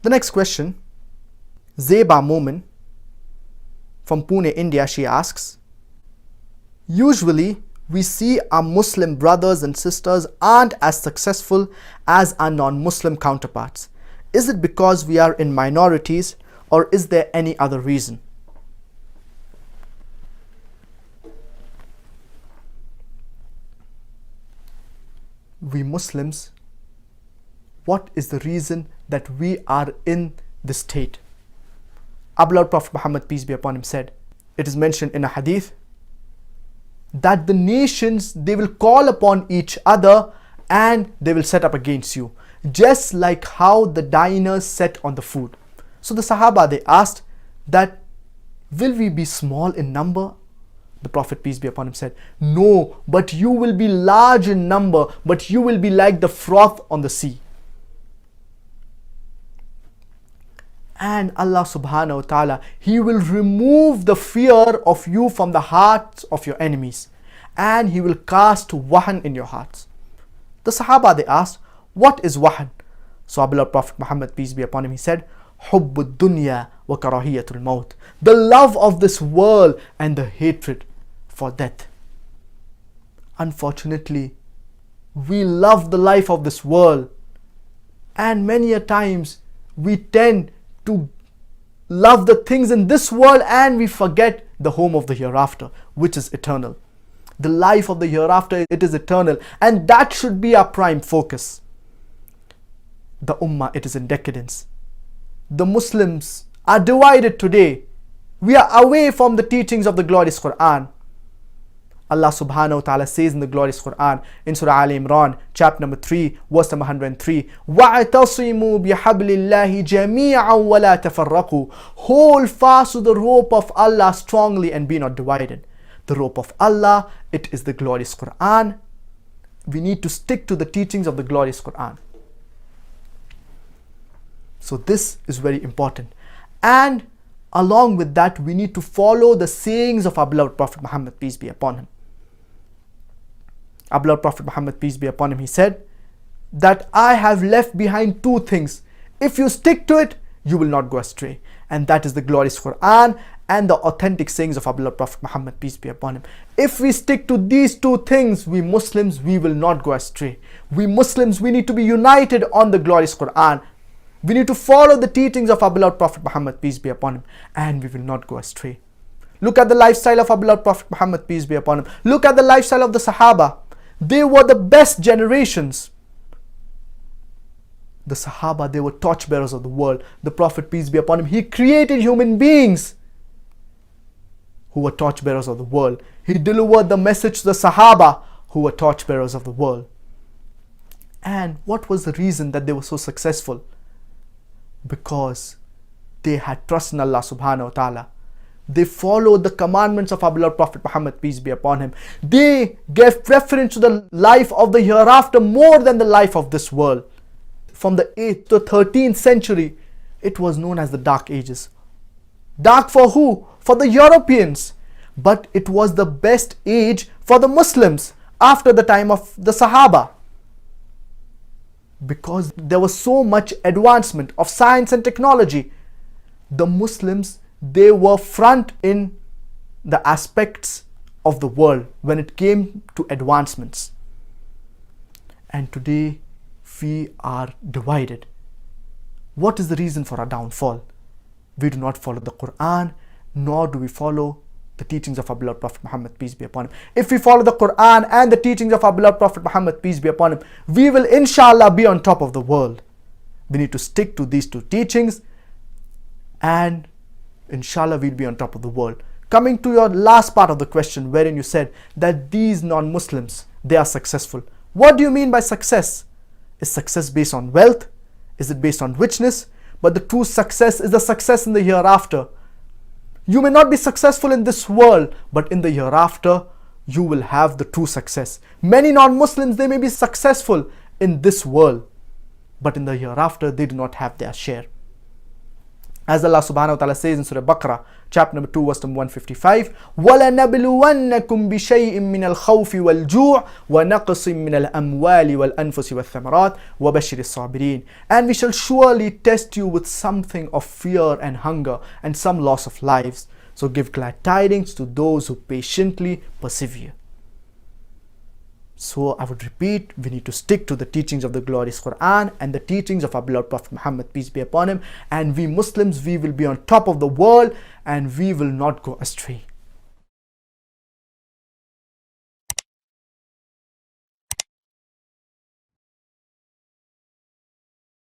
The next question, Zeba Momin from Pune, India, she asks, usually we see our Muslim brothers and sisters aren't as successful as our non-Muslim counterparts. Is it because we are in minorities, or is there any other reason? We Muslims, what is the reason that we are in this state? Our beloved Prophet Muhammad, peace be upon him, said, it is mentioned in a hadith, that the nations, they will call upon each other and they will set up against you, just like how the diners set on the food. So the Sahaba, they asked that, will we be small in number? The Prophet, peace be upon him, said, no, but you will be large in number, but you will be like the froth on the sea. And Allah subhanahu wa ta'ala, He will remove the fear of you from the hearts of your enemies, and He will cast wahan in your hearts. The Sahaba, they asked, what is wahan? So our beloved Prophet Muhammad, peace be upon him, he said, Hubbud dunya wa karahiyatul maut, the love of this world and the hatred for death. Unfortunately, we love the life of this world, and many a times we tend to love the things in this world and we forget the home of the hereafter, which is eternal. The life of the hereafter, it is eternal, and that should be our prime focus. The ummah, it is in decadence. The Muslims are divided today. We are away from the teachings of the glorious Quran. Allah subhanahu wa ta'ala says in the glorious Quran in Surah Al Imran, chapter number 3, verse number 103, وَاعْتَصِمُوا بِحَبْلِ اللَّهِ جَمِيعًا وَلَا تَفَرَّقُوا, hold fast to the rope of Allah strongly and be not divided. The rope of Allah, it is the glorious Quran. We need to stick to the teachings of the glorious Quran. So this is very important. And along with that, we need to follow the sayings of our beloved Prophet Muhammad, peace be upon him. Our beloved Prophet Muhammad, peace be upon him, he said that I have left behind two things. If you stick to it, you will not go astray. And that is the glorious Quran and the authentic sayings of our beloved Prophet Muhammad, peace be upon him. If we stick to these two things, we Muslims, we will not go astray. We Muslims, we need to be united on the glorious Quran. We need to follow the teachings of our beloved Prophet Muhammad, peace be upon him, and we will not go astray. Look at the lifestyle of our beloved Prophet Muhammad, peace be upon him. Look at the lifestyle of the Sahaba. They were the best generations. The Sahaba, they were torchbearers of the world. The Prophet, peace be upon him, he created human beings who were torchbearers of the world. He delivered the message to the Sahaba who were torchbearers of the world. And what was the reason that they were so successful? Because they had trust in Allah subhanahu wa ta'ala. They followed the commandments of our beloved Prophet Muhammad, peace be upon him. They gave preference to the life of the hereafter more than the life of this world. From the 8th to 13th century, it was known as the Dark Ages. Dark for who? For the Europeans. But it was the best age for the Muslims after the time of the Sahaba. Because there was so much advancement of science and technology. The Muslims, they were front in the aspects of the world when it came to advancements. And today, we are divided. What is the reason for our downfall? We do not follow the Quran, nor do we follow the teachings of our beloved Prophet Muhammad, peace be upon him. If we follow the Quran and the teachings of our beloved Prophet Muhammad, peace be upon him, we will inshallah be on top of the world. We need to stick to these two teachings and inshallah we'll be on top of the world. Coming to your last part of the question, wherein you said that these non-Muslims, they are successful. What do you mean by success? Is success based on wealth? Is it based on richness? But the true success is the success in the hereafter. You may not be successful in this world, but in the hereafter, you will have the true success. Many non-Muslims, they may be successful in this world, but in the hereafter, they do not have their share. As Allah subhanahu wa ta'ala says in Surah Baqarah, chapter number 2, verse number 155, وَلَنَبْلُوَنَّكُمْ بِشَيْءٍ مِّنَ الْخَوْفِ وَالْجُوعِ وَنَقْصٍ مِّنَ الْأَمْوَالِ وَالْأَنفُسِ وَالثَّمَرَاتِ وَبَشِّرِ الصَّابِرِينَ. And we shall surely test you with something of fear and hunger and some loss of lives. So give glad tidings to those who patiently persevere. So I would repeat, we need to stick to the teachings of the glorious Quran and the teachings of our beloved Prophet Muhammad, peace be upon him, and we Muslims, we will be on top of the world and we will not go astray.